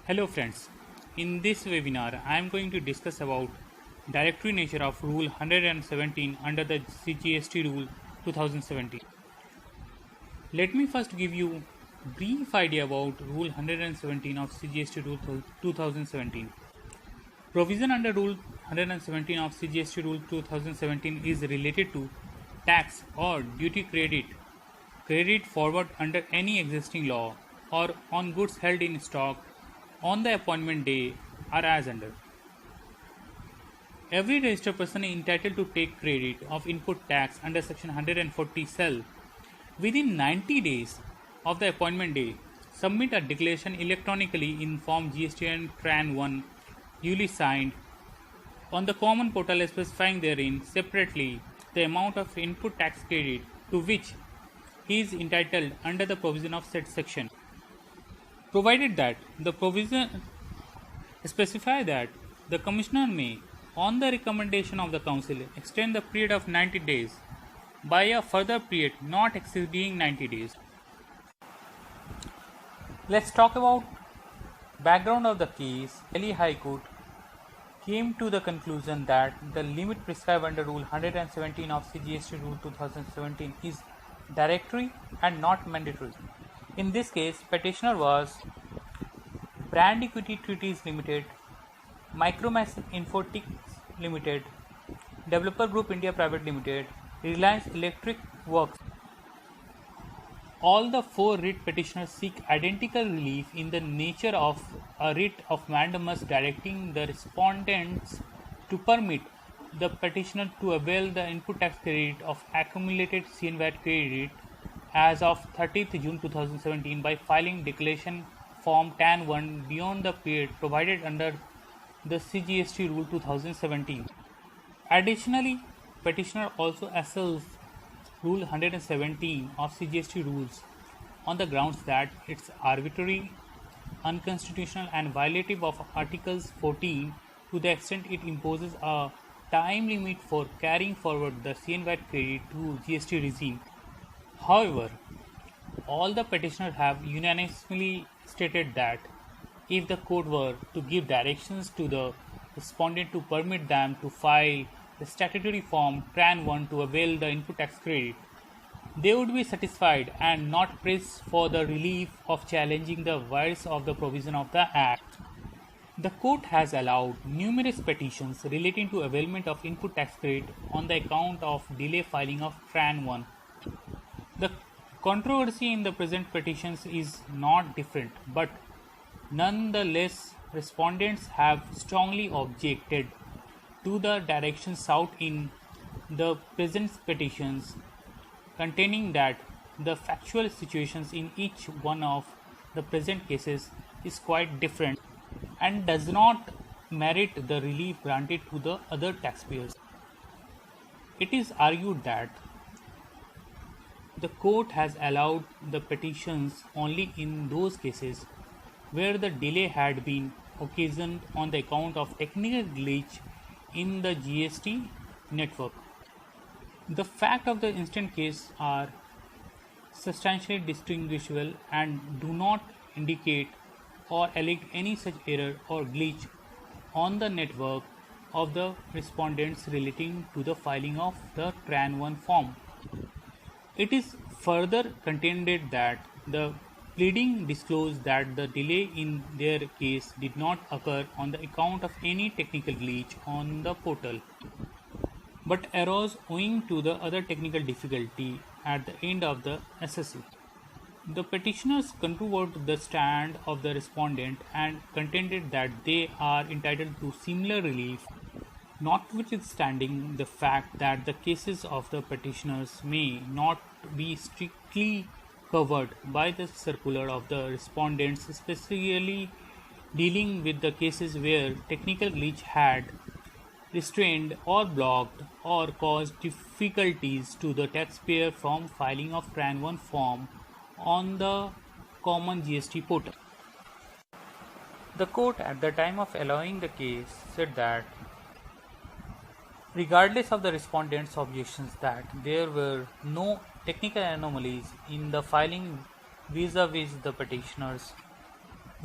Hello friends, in this webinar I am going to discuss about directory nature of Rule 117 under the CGST Rule 2017. Let me first give you brief idea about Rule 117 of CGST Rule 2017. Provision under Rule 117 of CGST Rule 2017 is related to tax or duty credit forward under any existing law or on goods held in stock on the appointment day are as under. Every registered person is entitled to take credit of input tax under section 140 cell within 90 days of the appointment day. Submit a declaration electronically in form GSTN Tran 1 duly signed on the common portal specifying therein separately the amount of input tax credit to which he is entitled under the provision of said section. Provided that the provision specify that the Commissioner may, on the recommendation of the Council, extend the period of 90 days by a further period not exceeding 90 days. Let's talk about background of the case. Delhi High Court came to the conclusion that the limit prescribed under Rule 117 of CGST Rule 2017 is directory and not mandatory. In this case, petitioner was Brand Equity Treaties Limited, Micromax Infotics Limited, Developer Group India Private Limited, Reliance Electric Works. All the four writ petitioners seek identical relief in the nature of a writ of mandamus directing the respondents to permit the petitioner to avail the input tax credit of accumulated CNVAT credit as of 30th June 2017 by filing declaration form TAN 1 beyond the period provided under the CGST Rule 2017. Additionally, petitioner also assails Rule 117 of CGST rules on the grounds that it's arbitrary, unconstitutional and violative of Articles 14 to the extent it imposes a time limit for carrying forward the CNVAT credit to GST regime. However, all the petitioners have unanimously stated that if the court were to give directions to the respondent to permit them to file the statutory form TRAN 1 to avail the input tax credit, they would be satisfied and not press for the relief of challenging the vice of the provision of the Act. The court has allowed numerous petitions relating to availment of input tax credit on the account of delay filing of TRAN 1. The controversy in the present petitions is not different, but nonetheless respondents have strongly objected to the directions sought in the present petitions, containing that the factual situations in each one of the present cases is quite different and does not merit the relief granted to the other taxpayers. It is argued that the court has allowed the petitions only in those cases where the delay had been occasioned on the account of technical glitch in the GST network. The facts of the instant case are substantially distinguishable and do not indicate or allege any such error or glitch on the network of the respondents relating to the filing of the TRAN 1 form. It is further contended that the pleading disclosed that the delay in their case did not occur on the account of any technical glitch on the portal, but arose owing to the other technical difficulty at the end of the SSC. The petitioners controvert the stand of the respondent and contended that they are entitled to similar relief, notwithstanding the fact that the cases of the petitioners may not be strictly covered by the circular of the respondents, especially dealing with the cases where technical glitch had restrained or blocked or caused difficulties to the taxpayer from filing of TRAN 1 form on the common GST portal. The court at the time of allowing the case said that regardless of the respondents' objections that there were no technical anomalies in the filing vis-a-vis the petitioners,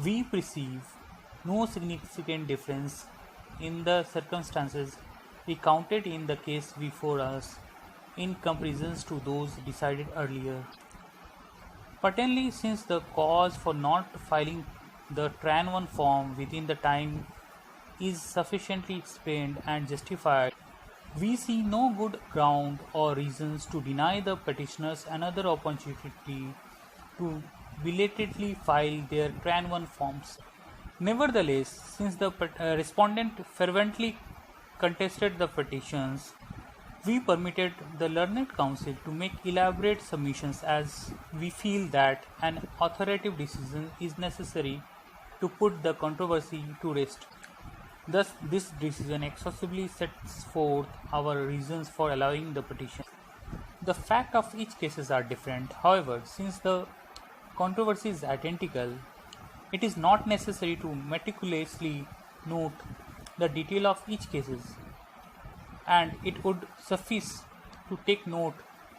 we perceive no significant difference in the circumstances recounted in the case before us in comparison to those decided earlier. Patently, since the cause for not filing the Tran 1 form within the time is sufficiently explained and justified, we see no good ground or reasons to deny the petitioners another opportunity to belatedly file their Tran 1 forms. Nevertheless, since the respondent fervently contested the petitions, we permitted the learned counsel to make elaborate submissions as we feel that an authoritative decision is necessary to put the controversy to rest. Thus, this decision exhaustively sets forth our reasons for allowing the petition. The facts of each cases are different. However, since the controversy is identical, it is not necessary to meticulously note the detail of each cases, and it would suffice to take note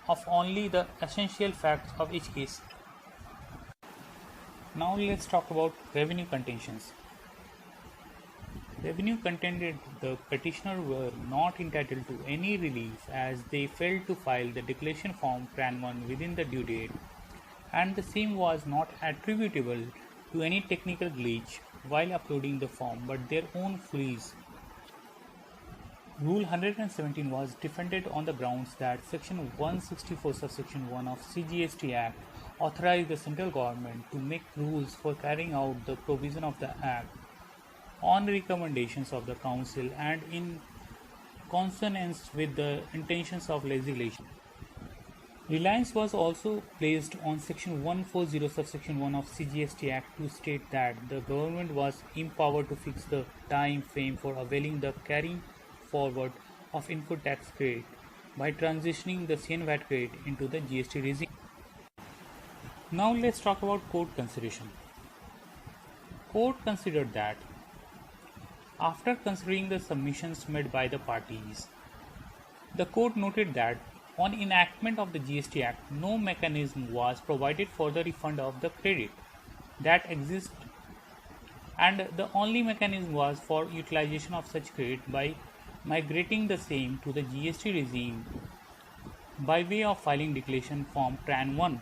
of only the essential facts of each case. Now let's talk about revenue contentions. Revenue contended the petitioner were not entitled to any relief as they failed to file the declaration form Tran 1 within the due date, and the same was not attributable to any technical glitch while uploading the form but their own freeze. Rule 117 was defended on the grounds that Section 164 subsection 1 of CGST Act authorized the central government to make rules for carrying out the provision of the Act on recommendations of the Council and in consonance with the intentions of legislation. Reliance was also placed on Section 140 subsection 1 of CGST Act to state that the government was empowered to fix the time frame for availing the carrying forward of input tax credit by transitioning the CN-VAT credit into the GST regime. Now let's talk about court consideration. Court considered that after considering the submissions made by the parties, the court noted that on enactment of the GST Act, no mechanism was provided for the refund of the credit that exists, and the only mechanism was for utilization of such credit by migrating the same to the GST regime by way of filing declaration form Tran 1.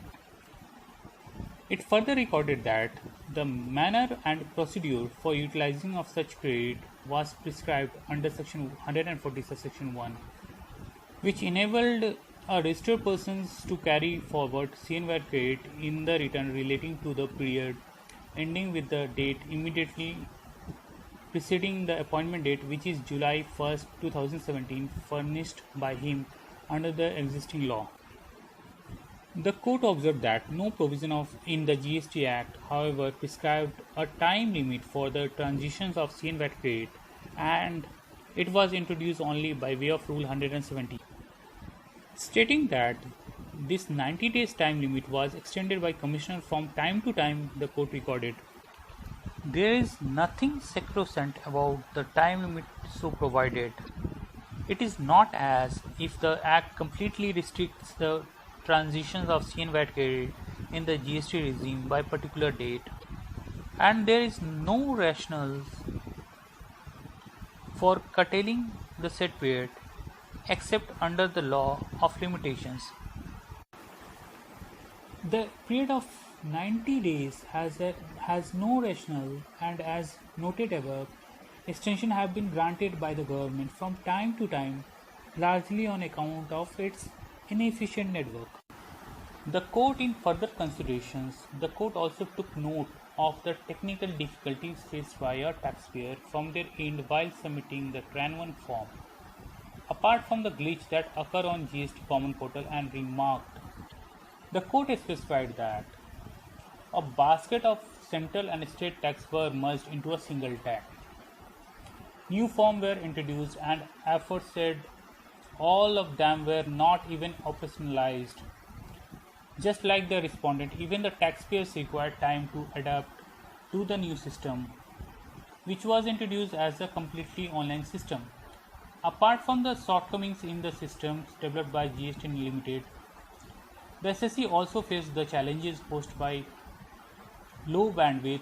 It further recorded that the manner and procedure for utilizing of such credit was prescribed under Section 140 subsection 1, which enabled registered persons to carry forward CN-VAT credit in the return relating to the period ending with the date immediately preceding the appointment date, which is July 1st, 2017, furnished by him under the existing law. The court observed that no provision in the GST Act, however, prescribed a time limit for the transitions of CN-VAT credit, and it was introduced only by way of Rule 170, stating that this 90 days time limit was extended by Commissioner from time to time. The court recorded, "There is nothing sacrosanct about the time limit so provided. It is not as if the Act completely restricts the transitions of CN-VAT credit in the GST regime by particular date, and there is no rationale for curtailing the said period except under the law of limitations. The period of 90 days has no rationale, and as noted above, extension have been granted by the government from time to time, largely on account of its inefficient network." The court, in further considerations, the court also took note of the technical difficulties faced by a taxpayer from their end while submitting the Tran 1 form, apart from the glitch that occur on GST Common Portal, and remarked, the court specified that a basket of central and state tax were merged into a single tax. New forms were introduced, and aforesaid all of them were not even operationalized. Just like the respondent, even the taxpayers required time to adapt to the new system, which was introduced as a completely online system. Apart from the shortcomings in the systems developed by GST Limited, the SSC also faced the challenges posed by low bandwidth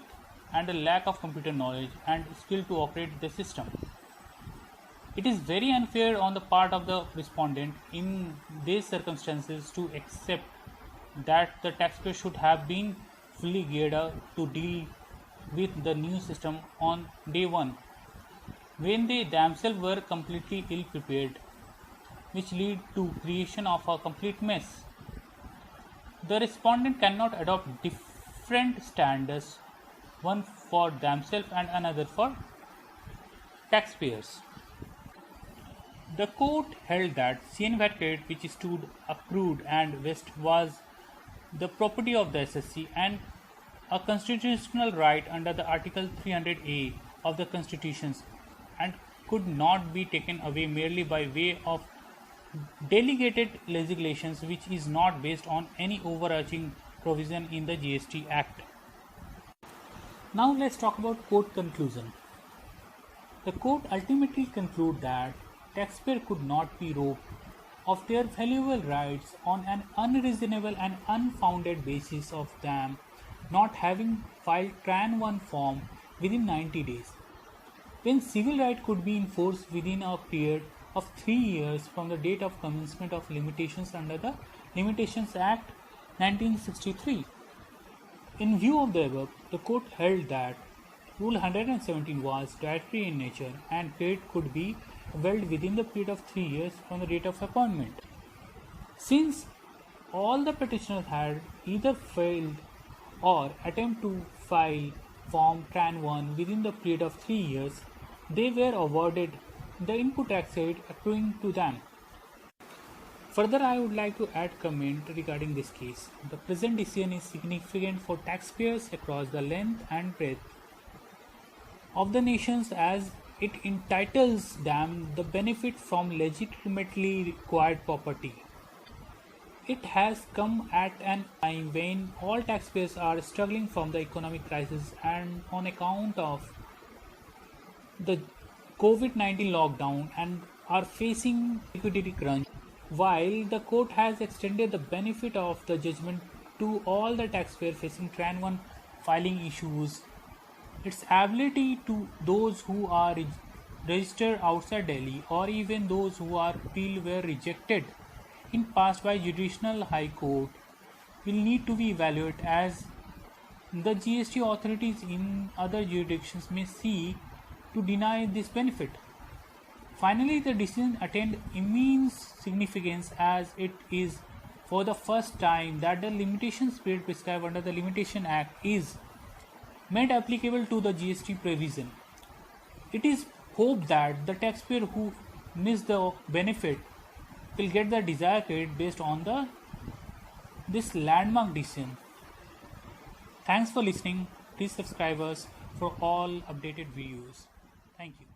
and a lack of computer knowledge and skill to operate the system. It is very unfair on the part of the respondent in these circumstances to accept that the taxpayer should have been fully geared up to deal with the new system on day one, when they themselves were completely ill prepared, which lead to creation of a complete mess. The respondent cannot adopt different standards, one for themselves and another for taxpayers. The court held that CNVAT credit, which stood accrued and vested, was the property of the SSC and a constitutional right under the Article 300A of the Constitutions, and could not be taken away merely by way of delegated legislations, which is not based on any overarching provision in the GST Act. Now let's talk about court conclusion. The court ultimately concluded that taxpayer could not be robbed of their valuable rights on an unreasonable and unfounded basis of them not having filed Tran 1 form within 90 days, when civil right could be enforced within a period of 3 years from the date of commencement of limitations under the Limitations Act 1963. In view of the above, the court held that Rule 117 was statutory in nature and credit could be availed within the period of 3 years from the date of appointment. Since all the petitioners had either failed or attempt to file Form Tran 1 within the period of 3 years, they were awarded the input tax rate accruing to them. Further, I would like to add comment regarding this case. The present decision is significant for taxpayers across the length and breadth of the nations, as it entitles them the benefit from legitimately required property. It has come at an time when all taxpayers are struggling from the economic crisis and on account of the COVID-19 lockdown and are facing liquidity crunch. While the court has extended the benefit of the judgment to all the taxpayers facing Tran 1 filing issues, its ability to those who are registered outside Delhi or even those who are appeal were rejected in past by Judicial High Court will need to be evaluated, as the GST authorities in other jurisdictions may seek to deny this benefit. Finally, the decision attained immense significance, as it is for the first time that the limitations period prescribed under the Limitation Act is made applicable to the GST provision. It is hoped that the taxpayer who miss the benefit will get the desired credit based on this landmark decision. Thanks for listening. Please subscribe us for all updated videos. Thank you.